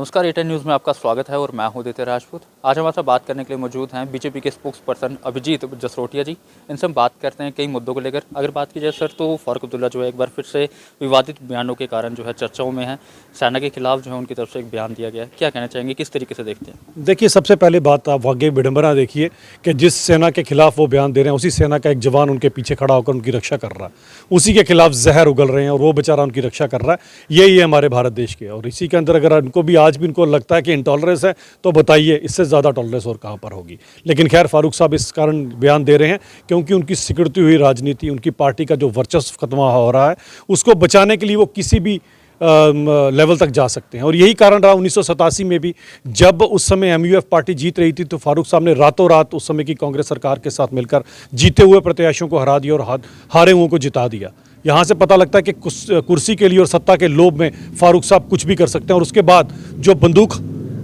नमस्कार, Eton news में आपका स्वागत है और मैं हूं आदित्य राजपूत। आज हमारे साथ बात करने के लिए मौजूद हैं बीजेपी के स्पोक्स पर्सन अभिजीत जसरोटिया जी। इनसे हम बात करते हैं कई मुद्दों को लेकर। अगर बात की जाए सर, तो फारूक अब्दुल्ला जो है एक बार फिर से विवादित बयानों के कारण जो है चर्चाओं में है। सेना के खिलाफ जो है उनकी तरफ से एक बयान दिया गया है, क्या कहना चाहेंगे, किस तरीके से देखते हैं? देखिए, सबसे पहले बात आप वाकई विडंबना देखिए कि जिस सेना के खिलाफ वो बयान दे रहे हैं उसी सेना का एक जवान उनके पीछे खड़ा होकर उनकी रक्षा कर रहा है, उसी के खिलाफ जहर उगल रहे हैं और वो बेचारा उनकी रक्षा कर रहा है। यही है हमारे भारत देश के। और इसी के अंदर अगर उनको भी आज भी उनको लगता है कि इंटॉलरेंस है, तो बताइए इससे ज़्यादा टॉलरेंस और कहाँ पर होगी। लेकिन खैर, फारूक साहब इस कारण बयान दे रहे हैं क्योंकि उनकी सिकुड़ती हुई राजनीति, उनकी पार्टी का जो वर्चस्व खत्म हो रहा है, उसको बचाने के लिए वो किसी भी लेवल तक जा सकते हैं। और यही कारण रहा 1987 में भी, जब उस समय MUF पार्टी जीत रही थी, तो फारूक साहब ने रातों रात उस समय की कांग्रेस सरकार के साथ मिलकर जीते हुए प्रत्याशियों को हरा दिया और हारे हुओं को जिता दिया। यहाँ से पता लगता है कि कुर्सी के लिए और सत्ता के लोभ में फारूक साहब कुछ भी कर सकते हैं। और उसके बाद जो बंदूक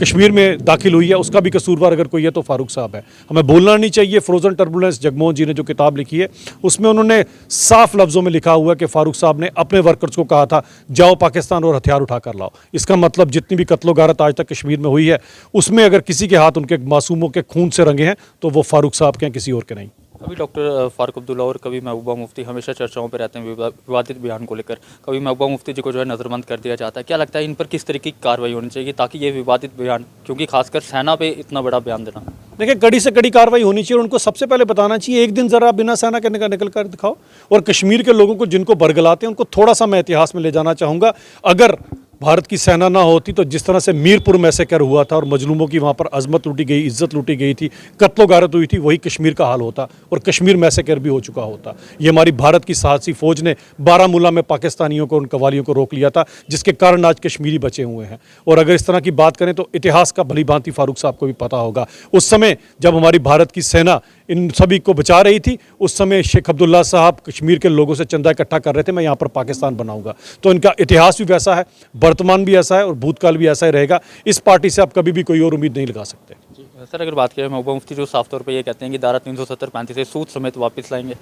कश्मीर में दाखिल हुई है, उसका भी कसूरवार अगर कोई है तो फारूक साहब है। हमें बोलना नहीं चाहिए। फ्रोजन टर्बुलेंस, जगमोहन जी ने जो किताब लिखी है, उसमें उन्होंने साफ लफ्ज़ों में लिखा हुआ है कि फारूक साहब ने अपने वर्कर्स को कहा था, जाओ पाकिस्तान और हथियार उठा कर लाओ। इसका मतलब जितनी भी कत्लो गारत आज तक कश्मीर में हुई है, उसमें अगर किसी के हाथ उनके मासूमों के खून से रंगे हैं, तो वो फारूक साहब के हैं, किसी और के नहीं। अभी डॉक्टर फारूक अब्दुल्ला और कभी महबूबा मुफ्ती हमेशा चर्चाओं पर रहते हैं विवादित बयान को लेकर। कभी महबूबा मुफ्ती जी को जो है नज़रबंद कर दिया जाता है। क्या लगता है इन पर किस तरीके की कार्रवाई होनी चाहिए ताकि ये विवादित बयान, क्योंकि खासकर सेना पे इतना बड़ा बयान देना? देखिए, कड़ी से कड़ी कार्रवाई होनी चाहिए और उनको सबसे पहले बताना चाहिए, एक दिन ज़रा बिना सेना के निकल कर दिखाओ। और कश्मीर के लोगों को जिनको बरगलाते हैं, उनको थोड़ा सा मैं इतिहास में ले जाना चाहूँगा। अगर भारत की सेना ना होती तो जिस तरह से मीरपुर मैसेकर हुआ था और मजलूमों की वहाँ पर अजमत लूटी गई, इज्जत लूटी गई थी, कत्लो गारत हुई थी, वही कश्मीर का हाल होता और कश्मीर मैसेकर भी हो चुका होता। ये हमारी भारत की साहसी फौज ने बारामूला में पाकिस्तानियों को, उन कवालियों को रोक लिया था, जिसके कारण आज कश्मीरी बचे हुए हैं। और अगर इस तरह की बात करें तो इतिहास का भली भांति फारूक साहब को भी पता होगा। उस समय जब हमारी भारत की सेना इन सभी को बचा रही थी, उस समय शेख अब्दुल्ला साहब कश्मीर के लोगों से चंदा इकट्ठा कर रहे थे, मैं यहाँ पर पाकिस्तान बनाऊंगा। तो इनका इतिहास भी वैसा है, वर्तमान भी ऐसा है और भूतकाल भी ऐसा ही रहेगा। इस पार्टी से आप कभी भी कोई और उम्मीद नहीं लगा सकते। सर, अगर बात करें महबूबा मुफ्ती जो साफ तौर पे ये कहते हैं कि धारा 370-35 से सूद समेत वापस लाएंगे।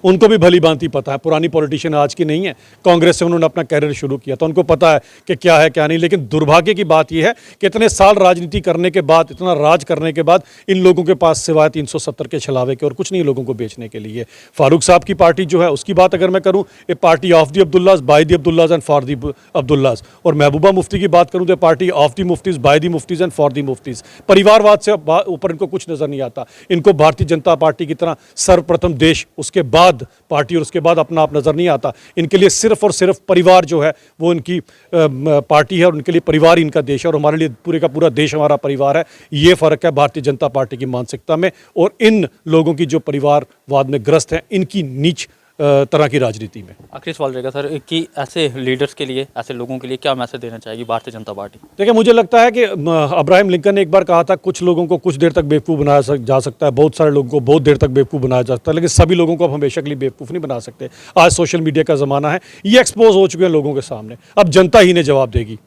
उनको भी भली भांति पता है। पुरानी पॉलिटिशियन आज की नहीं है। कांग्रेस से उन्होंने अपना कैरियर शुरू किया, तो उनको पता है कि क्या है क्या नहीं। लेकिन दुर्भाग्य की बात यह है कि इतने साल राजनीति करने के बाद, इतना राज करने के बाद, इन लोगों के पास सिवाय 370 के छलावे के और कुछ नहीं लोगों को बेचने के लिए। फारूक साहब की पार्टी जो है, उसकी बात अगर मैं करूँ, a party of the Abdullahs, by the Abdullahs and for the Abdullahs. और महबूबा मुफ्ती की बात करूँ तो party of the Muftis, by the Muftis and for the Muftis. परिवारवाद से ऊपर इनको कुछ नजर नहीं आता। इनको भारतीय जनता पार्टी की तरह सर्वप्रथम देश, उसके बाद पार्टी और उसके बाद अपना आप नजर नहीं आता। इनके लिए सिर्फ और सिर्फ परिवार जो है वो इनकी पार्टी है और उनके लिए परिवार ही इनका देश है। और हमारे लिए पूरे का पूरा देश हमारा परिवार है। ये फर्क है भारतीय जनता पार्टी की मानसिकता में और इन लोगों की जो परिवारवाद में ग्रस्त हैं, इनकी नीच तरह की राजनीति में। आखिरी सवाल रहेगा सर कि ऐसे लीडर्स के लिए, ऐसे लोगों के लिए क्या मैसेज देना चाहेगी भारतीय जनता पार्टी? देखिए, मुझे लगता है कि अब्राहम लिंकन ने एक बार कहा था, कुछ लोगों को कुछ देर तक बेवकूफ़ बनाया जा सकता है, बहुत सारे लोगों को बहुत देर तक बेवकूफ़ बनाया जा सकता है, लेकिन सभी लोगों को आप हमेशा के लिए बेवकूफ़ नहीं बना सकते। आज सोशल मीडिया का ज़माना है, ये एक्सपोज हो चुके हैं लोगों के सामने। अब जनता ही ने जवाब देगी।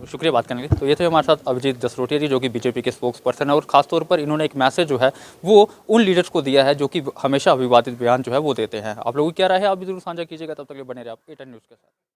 शुक्रिया बात करने के लिए। तो ये थे हमारे साथ अभिजीत जसरोटिया जी, जो कि बीजेपी के स्पोक्स पर्सन है। और खासतौर पर इन्होंने एक मैसेज जो है वो उन लीडर्स को दिया है जो कि हमेशा विवादित बयान जो है वो देते हैं। आप लोगों की क्या राय है, आप भी जरूर साझा कीजिएगा। तब तक बने रहे आप एटन न्यूज़ के साथ।